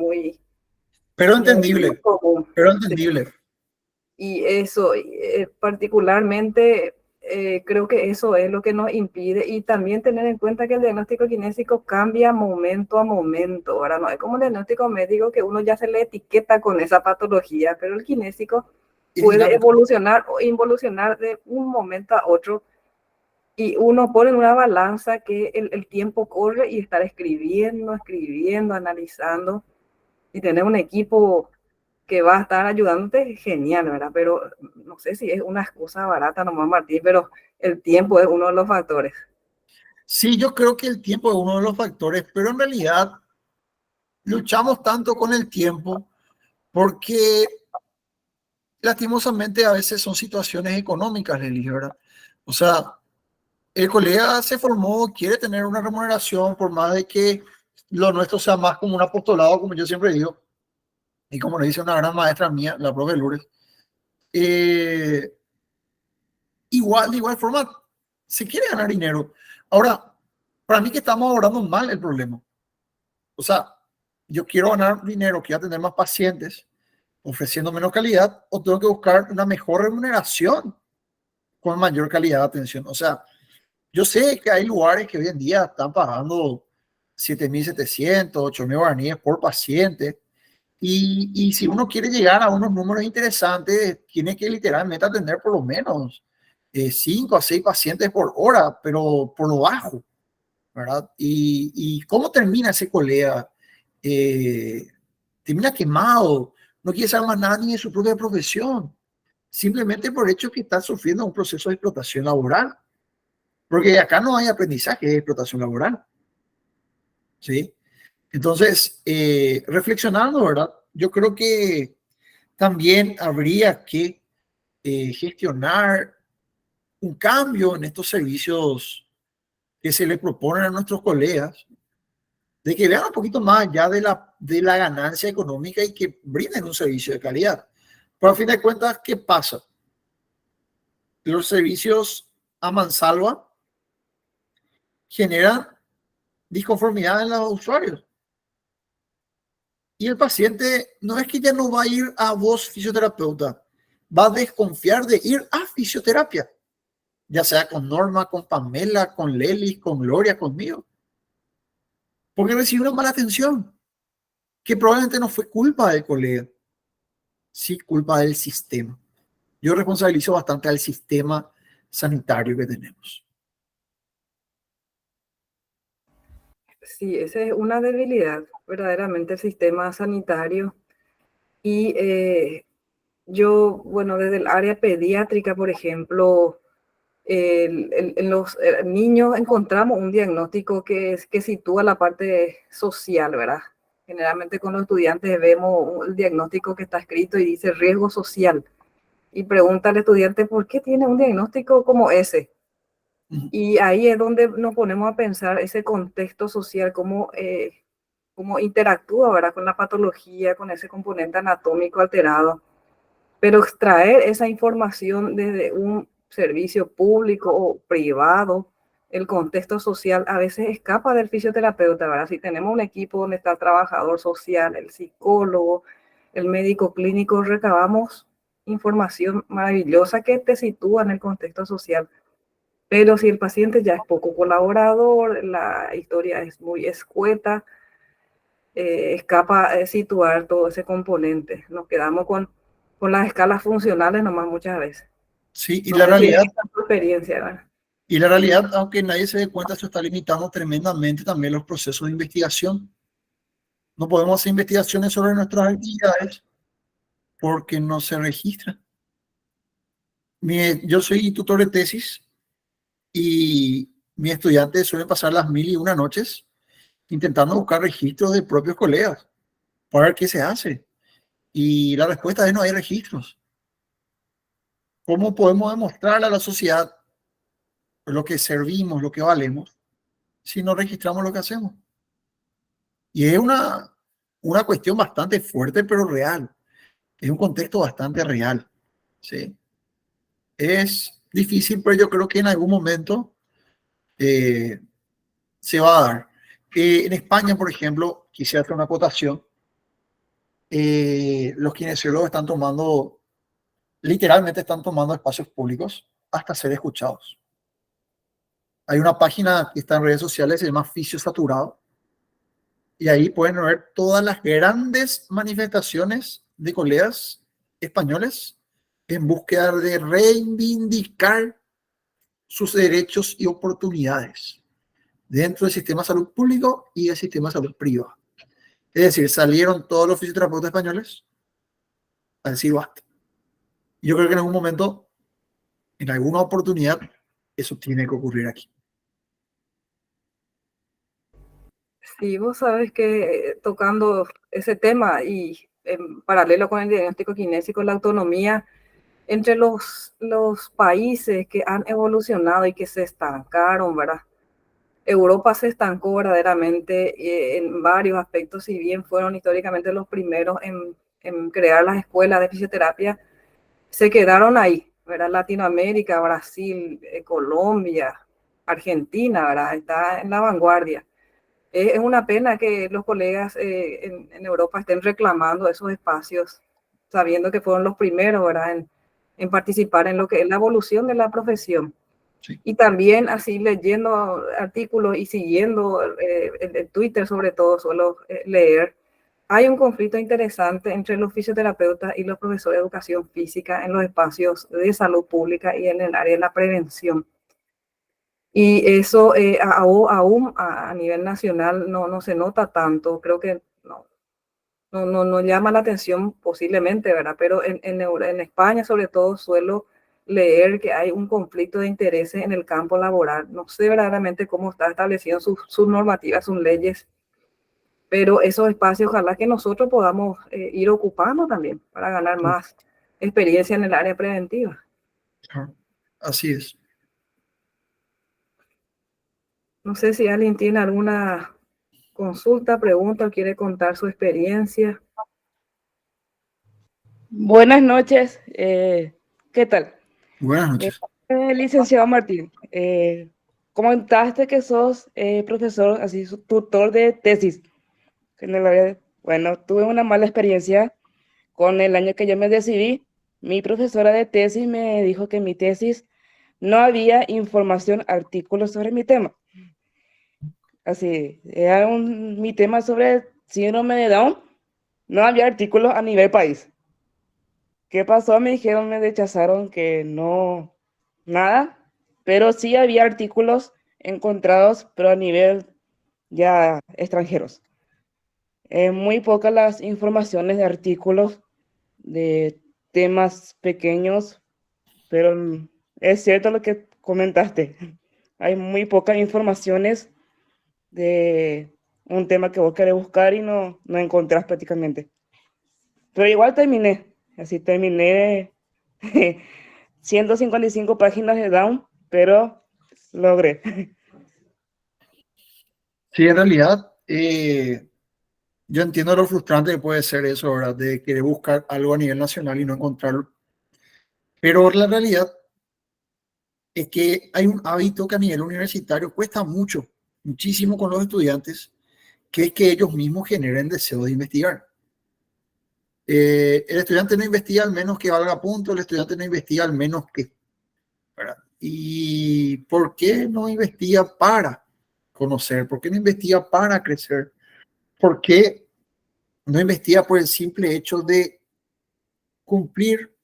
Pero muy entendible, común. pero Sí. entendible. Y eso, particularmente, creo que eso es lo que nos impide. Y también tener en cuenta que el diagnóstico kinésico cambia momento a momento. Ahora no es como el diagnóstico médico que uno ya se le etiqueta con esa patología, pero el kinésico Es puede dinámico. evolucionar o involucionar de un momento a otro. Y uno pone en una balanza que el tiempo corre y estar escribiendo, analizando y tener un equipo que va a estar ayudándote, genial, ¿verdad? Pero no sé si es una excusa barata nomás, Martín, pero el tiempo es uno de los factores. Sí, yo creo que el tiempo es uno de los factores, pero en realidad luchamos tanto con el tiempo porque lastimosamente a veces son situaciones económicas, Lely, ¿verdad? O sea, el colega se formó, quiere tener una remuneración por más de que lo nuestro sea más como un apostolado, como yo siempre digo, y como le dice una gran maestra mía, la profe Lourdes, eh, de igual forma, se quiere ganar dinero. Ahora, para mí que estamos abordando mal el problema. O sea, yo quiero ganar dinero, quiero tener más pacientes, ofreciendo menos calidad, o tengo que buscar una mejor remuneración con mayor calidad de atención. O sea, Yo sé que hay lugares que hoy en día están pagando 7.700, 8.000 guaraníes por paciente. Y si uno quiere llegar a unos números interesantes, tiene que literalmente atender por lo menos 5 a 6 pacientes por hora, pero por lo bajo, ¿verdad? ¿Y cómo termina ese colega? Eh, Termina quemado, no quiere saber más nada ni de su propia profesión, simplemente por el hecho que está sufriendo un proceso de explotación laboral, porque acá no hay aprendizaje de explotación laboral, ¿sí? Entonces, reflexionando, ¿verdad? Yo creo que también habría que gestionar un cambio en estos servicios que se le proponen a nuestros colegas, de que vean un poquito más allá de la ganancia económica y que brinden un servicio de calidad. Pero a fin de cuentas, ¿qué pasa? Los servicios a mansalva generan disconformidad en los usuarios. Y el paciente no es que ya no va a ir a vos, fisioterapeuta, va a desconfiar de ir a fisioterapia, ya sea con Norma, con Pamela, con Lely, con Gloria, conmigo, porque recibió una mala atención, que probablemente no fue culpa del colega, sí culpa del sistema. Yo responsabilizo bastante al sistema sanitario que tenemos. Sí, esa es una debilidad, verdaderamente, el sistema sanitario. Y yo, bueno, desde el área pediátrica, por ejemplo, en los niños encontramos un diagnóstico que sitúa la parte social, ¿verdad? Generalmente con los estudiantes vemos el diagnóstico que está escrito y dice riesgo social. Y pregunta al estudiante, ¿por qué tiene un diagnóstico como ese? Y ahí es donde nos ponemos a pensar ese contexto social, cómo interactúa, ¿verdad? Con la patología, con ese componente anatómico alterado. Pero extraer esa información desde un servicio público o privado, el contexto social a veces escapa del fisioterapeuta, ¿verdad? Si tenemos un equipo donde está el trabajador social, el psicólogo, el médico clínico, recabamos información maravillosa que te sitúa en el contexto social. Pero si el paciente ya es poco colaborador, la historia es muy escueta, escapa de situar todo ese componente. Nos quedamos con las escalas funcionales nomás muchas veces. Sí, No sé si es tu experiencia, ¿verdad? y la realidad, aunque nadie se dé cuenta, se está limitando tremendamente también los procesos de investigación. No podemos hacer investigaciones sobre nuestras actividades porque no se registran. Yo soy tutor de tesis y mis estudiantes suelen pasar las 1.001 noches intentando buscar registros de propios colegas para ver qué se hace. Y la respuesta es no hay registros. ¿Cómo podemos demostrarle a la sociedad lo que servimos, lo que valemos, si no registramos lo que hacemos? Y es una cuestión bastante fuerte, pero real. Es un contexto bastante real. ¿Sí? Es difícil, pero yo creo que en algún momento se va a dar. En España, por ejemplo, quisiera hacer una acotación. Los kinesiólogos están tomando, literalmente están tomando espacios públicos hasta ser escuchados. Hay una página que está en redes sociales, se llama Fisio Saturado, y ahí pueden ver todas las grandes manifestaciones de colegas españoles en búsqueda de reivindicar sus derechos y oportunidades dentro del sistema de salud público y del sistema de salud privado. Es decir, salieron todos los fisioterapeutas españoles a decir basta. Yo creo que en algún momento, en alguna oportunidad, eso tiene que ocurrir aquí. Sí, vos sabes que tocando ese tema y en paralelo con el diagnóstico kinésico, la autonomía entre los países que han evolucionado y que se estancaron, ¿verdad? Europa se estancó verdaderamente en varios aspectos, si bien fueron históricamente los primeros en crear las escuelas de fisioterapia, se quedaron ahí, ¿verdad? Latinoamérica, Brasil, Colombia, Argentina, ¿verdad? Está en la vanguardia. Es una pena que los colegas en Europa estén reclamando esos espacios, sabiendo que fueron los primeros, ¿verdad? En participar en lo que es la evolución de la profesión. Sí. Y también así leyendo artículos y siguiendo el Twitter, sobre todo, suelo leer. Hay un conflicto interesante entre los fisioterapeutas y los profesores de educación física en los espacios de salud pública y en el área de la prevención. Y eso aún a nivel nacional no se nota tanto. Creo que no llama la atención posiblemente, ¿verdad? Pero en España, sobre todo, suelo leer que hay un conflicto de intereses en el campo laboral. No sé verdaderamente cómo está establecido sus normativas, sus leyes, pero esos espacios ojalá que nosotros podamos ir ocupando también para ganar más experiencia en el área preventiva. Así es. No sé si alguien tiene alguna consulta, pregunta o quiere contar su experiencia. Buenas noches, ¿qué tal? Buenas noches. Licenciado Martín, comentaste que sos profesor, así, tutor de tesis. Bueno, tuve una mala experiencia con el año que yo me decidí. Mi profesora de tesis me dijo que en mi tesis no había información, artículos sobre mi tema. Así, era mi tema sobre síndrome de Down, no había artículos a nivel país. ¿Qué pasó? Me dijeron, me rechazaron que no, nada, pero sí había artículos encontrados, pero a nivel ya extranjeros. Muy pocas las informaciones de artículos de temas pequeños, pero es cierto lo que comentaste. Hay muy pocas informaciones de un tema que vos querés buscar y no encontrás prácticamente. Pero igual terminé, así terminé 155 páginas de Down, pero logré. Sí, en realidad, yo entiendo lo frustrante que puede ser eso, ¿verdad? De querer buscar algo a nivel nacional y no encontrarlo. Pero la realidad es que hay un hábito que a nivel universitario cuesta mucho, muchísimo con los estudiantes, que es que ellos mismos generen deseo de investigar. El estudiante no investiga al menos que valga punto, el estudiante no investiga al menos que, ¿verdad? ¿Y por qué no investiga para conocer? ¿Por qué no investiga para crecer? ¿Por qué no investiga por el simple hecho de cumplir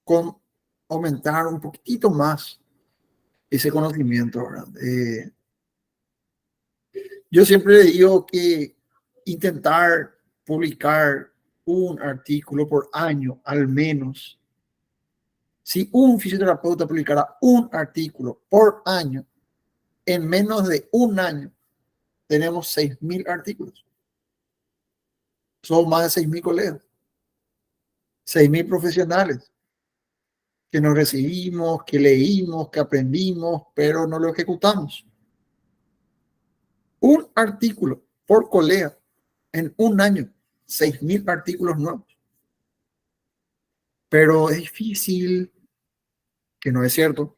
con aumentar un poquitito más ese conocimiento, ¿verdad? Yo siempre digo que intentar publicar un artículo por año, al menos, si un fisioterapeuta publicara un artículo por año, en menos de un año tenemos 6.000 artículos. Son más de 6.000 colegas, 6.000 profesionales que nos recibimos, que leímos, que aprendimos, pero no lo ejecutamos. Un artículo por colega en un año, 6.000 artículos nuevos. Pero es difícil, que no es cierto.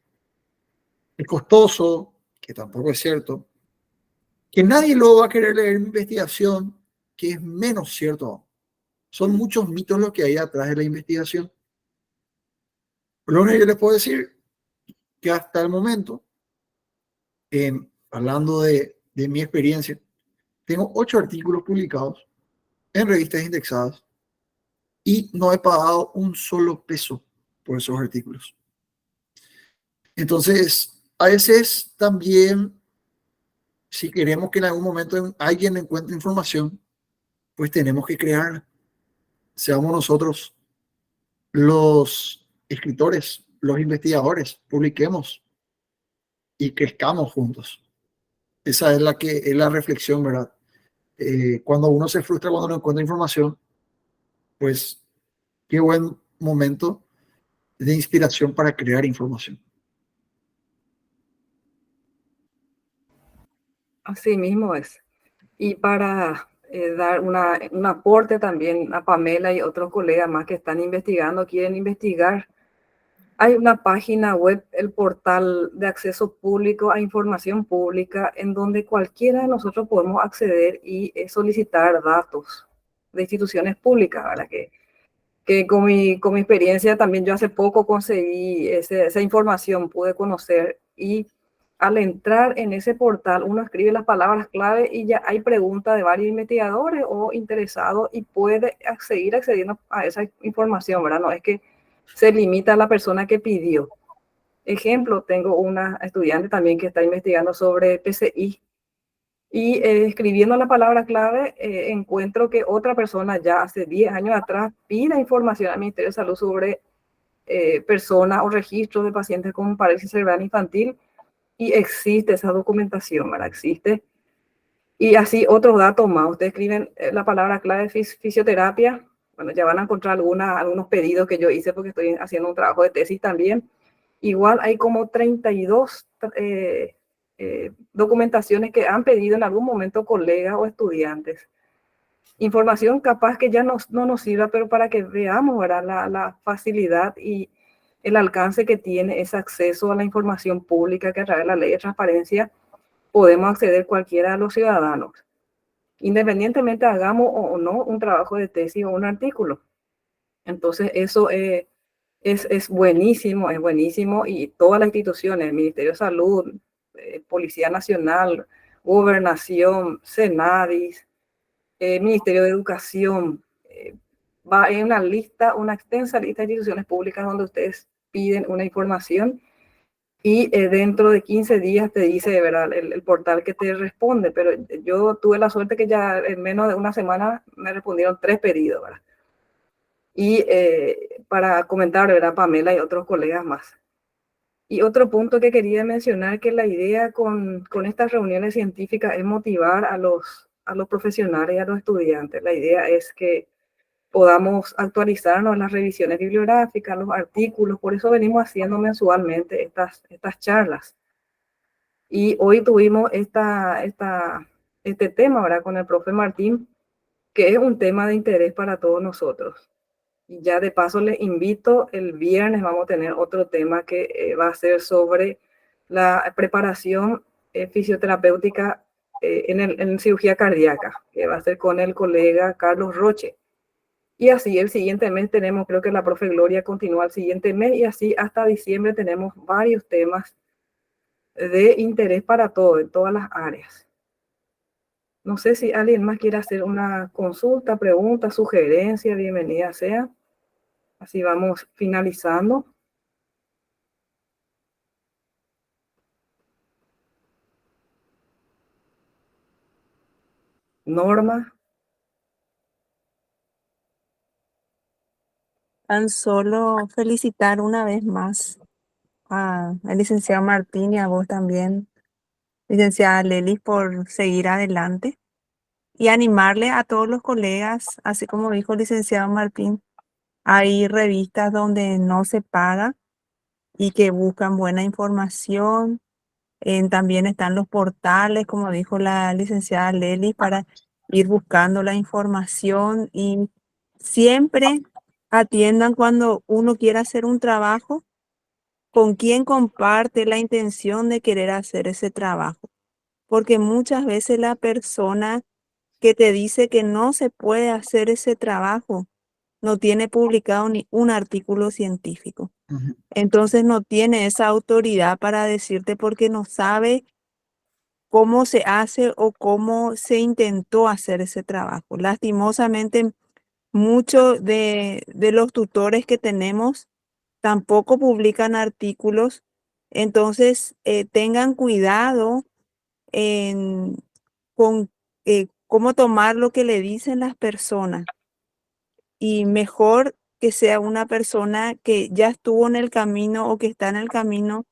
Es costoso, que tampoco es cierto. Que nadie lo va a querer leer en investigación, que es menos cierto. Son muchos mitos los que hay atrás de la investigación. Lo único que yo les puedo decir que hasta el momento, hablando de mi experiencia, tengo 8 artículos publicados en revistas indexadas y no he pagado un solo peso por esos artículos. Entonces, a veces también, si queremos que en algún momento alguien encuentre información, pues tenemos que crear, seamos nosotros los escritores, los investigadores, publiquemos y crezcamos juntos. Esa es la reflexión, ¿verdad? Cuando uno se frustra cuando no encuentra información, pues qué buen momento de inspiración para crear información. Así mismo es. Y para dar un aporte también a Pamela y otros colegas más que están investigando, quieren investigar, hay una página web, el portal de acceso público a información pública, en donde cualquiera de nosotros podemos acceder y solicitar datos de instituciones públicas, ¿verdad? Que que con mi experiencia también yo hace poco conseguí esa información, pude conocer, y al entrar en ese portal uno escribe las palabras clave y ya hay preguntas de varios investigadores o interesados y puede seguir accediendo a esa información, ¿verdad? No es que se limita a la persona que pidió. Ejemplo, tengo una estudiante también que está investigando sobre PCI y escribiendo la palabra clave encuentro que otra persona ya hace 10 años atrás pide información al Ministerio de Salud sobre personas o registros de pacientes con parálisis cerebral infantil y existe esa documentación, ¿verdad? Existe. Y así otros datos más. Ustedes escriben la palabra clave fisioterapia. Bueno, ya van a encontrar algunos pedidos que yo hice porque estoy haciendo un trabajo de tesis también. Igual hay como 32 documentaciones que han pedido en algún momento colegas o estudiantes. Información capaz que ya no nos sirva, pero para que veamos, ¿verdad? La facilidad y el alcance que tiene ese acceso a la información pública que a través de la ley de transparencia podemos acceder cualquiera de los ciudadanos, independientemente hagamos o no un trabajo de tesis o un artículo. Entonces eso es buenísimo y todas las instituciones, el Ministerio de Salud, Policía Nacional, Gobernación, Senadis, Ministerio de Educación, va en una extensa lista de instituciones públicas donde ustedes piden una información y dentro de 15 días te dice, ¿verdad?, el portal que te responde, pero yo tuve la suerte que ya en menos de una semana me respondieron 3 pedidos, ¿verdad? Y para comentar, ¿verdad?, Pamela y otros colegas más. Y otro punto que quería mencionar, que la idea con estas reuniones científicas es motivar a los profesionales y a los estudiantes. La idea es que podamos actualizarnos en las revisiones bibliográficas, los artículos, por eso venimos haciendo mensualmente estas charlas. Y hoy tuvimos este tema, ¿verdad?, con el profe Martín, que es un tema de interés para todos nosotros. Y ya de paso les invito, el viernes vamos a tener otro tema que va a ser sobre la preparación fisioterapéutica en cirugía cardíaca, que va a ser con el colega Carlos Roche. Y así el siguiente mes tenemos, creo que la profe Gloria continúa el siguiente mes, y así hasta diciembre tenemos varios temas de interés para todo, en todas las áreas. No sé si alguien más quiere hacer una consulta, pregunta, sugerencia, bienvenida sea. Así vamos finalizando. Norma. Tan solo felicitar una vez más al licenciado Martín y a vos también, licenciada Lelis, por seguir adelante y animarle a todos los colegas, así como dijo el licenciado Martín, hay revistas donde no se paga y que buscan buena información. También están los portales, como dijo la licenciada Lelis, para ir buscando la información y siempre atiendan cuando uno quiera hacer un trabajo, con quién comparte la intención de querer hacer ese trabajo. Porque muchas veces la persona que te dice que no se puede hacer ese trabajo no tiene publicado ni un artículo científico. Entonces no tiene esa autoridad para decirte porque no sabe cómo se hace o cómo se intentó hacer ese trabajo. Lastimosamente, muchos de los tutores que tenemos tampoco publican artículos. Entonces, tengan cuidado con cómo tomar lo que le dicen las personas. Y mejor que sea una persona que ya estuvo en el camino o que está en el camino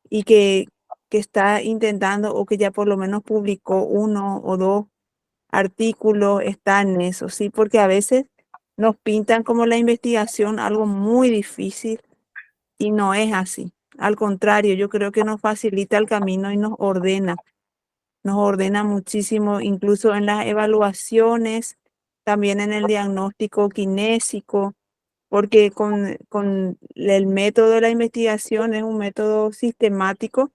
y que está intentando o que ya por lo menos publicó 1 o 2 artículos, está en eso, ¿sí? Porque a veces nos pintan como la investigación algo muy difícil y no es así. Al contrario, yo creo que nos facilita el camino y nos ordena muchísimo, incluso en las evaluaciones, también en el diagnóstico kinésico, porque con el método de la investigación es un método sistemático,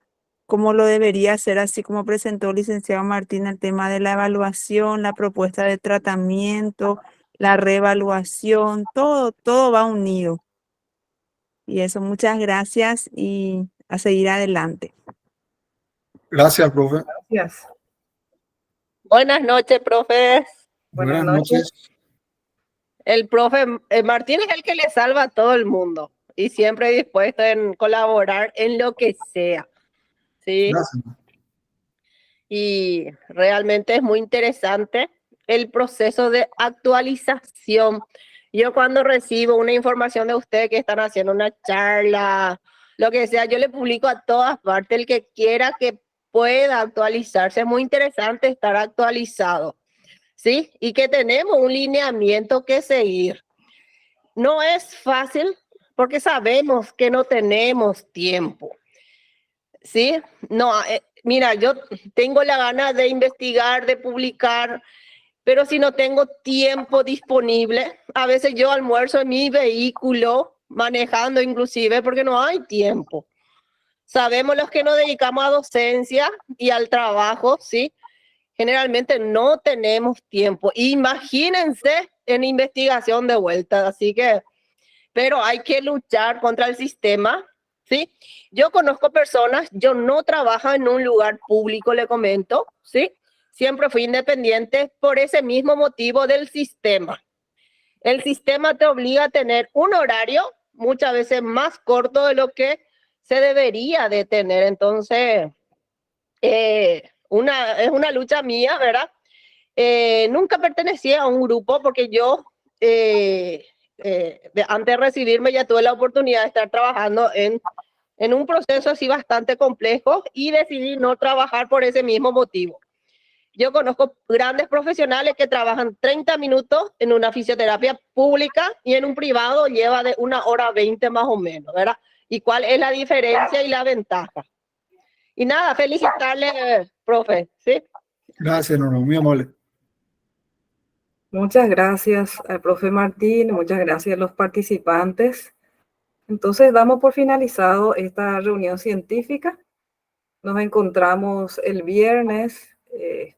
como lo debería ser, así como presentó el licenciado Martín el tema de la evaluación, la propuesta de tratamiento, la reevaluación, todo va unido. Y eso, muchas gracias y a seguir adelante. Gracias, profe. Gracias. Buenas noches, profe. Buenas Buenas noches. noches. El profe Martín es el que le salva a todo el mundo y siempre dispuesto en colaborar en lo que sea. ¿Sí? Gracias. Y realmente es muy interesante el proceso de actualización. Yo cuando recibo una información de ustedes que están haciendo una charla, lo que sea, yo le publico a todas partes, el que quiera que pueda actualizarse. Es muy interesante estar actualizado, ¿sí? Y que tenemos un lineamiento que seguir. No es fácil porque sabemos que no tenemos tiempo, ¿sí? No, mira, yo tengo la gana de investigar, de publicar, pero si no tengo tiempo disponible, a veces yo almuerzo en mi vehículo, manejando inclusive, porque no hay tiempo. Sabemos los que nos dedicamos a docencia y al trabajo, ¿sí? Generalmente no tenemos tiempo. Imagínense en investigación de vuelta, así que, pero hay que luchar contra el sistema, ¿sí? Yo conozco personas, yo no trabajo en un lugar público, le comento, ¿sí? Siempre fui independiente por ese mismo motivo del sistema. El sistema te obliga a tener un horario muchas veces más corto de lo que se debería de tener. Entonces, es una lucha mía, ¿verdad? Nunca pertenecí a un grupo porque yo, antes de recibirme, ya tuve la oportunidad de estar trabajando en un proceso así bastante complejo y decidí no trabajar por ese mismo motivo. Yo conozco grandes profesionales que trabajan 30 minutos en una fisioterapia pública y en un privado lleva de 1 hora 20 más o menos, ¿verdad? ¿Y cuál es la diferencia y la ventaja? Y nada, felicitarle, profe, ¿sí? Gracias, Norma, muy amable. Muchas gracias al profe Martín, muchas gracias a los participantes. Entonces damos por finalizado esta reunión científica. Nos encontramos el viernes.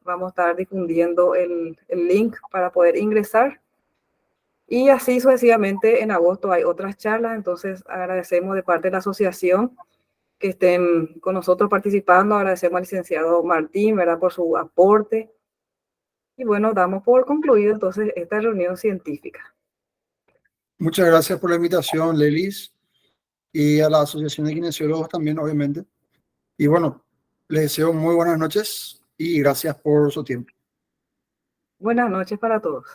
Vamos a estar difundiendo el link para poder ingresar. Y así sucesivamente en agosto hay otras charlas. Entonces agradecemos de parte de la asociación que estén con nosotros participando. Agradecemos al licenciado Martín, ¿verdad?, por su aporte. Y bueno, damos por concluido entonces esta reunión científica. Muchas gracias por la invitación, Lelis, y a la Asociación de Kinesiólogos también, obviamente. Y bueno, les deseo muy buenas noches y gracias por su tiempo. Buenas noches para todos.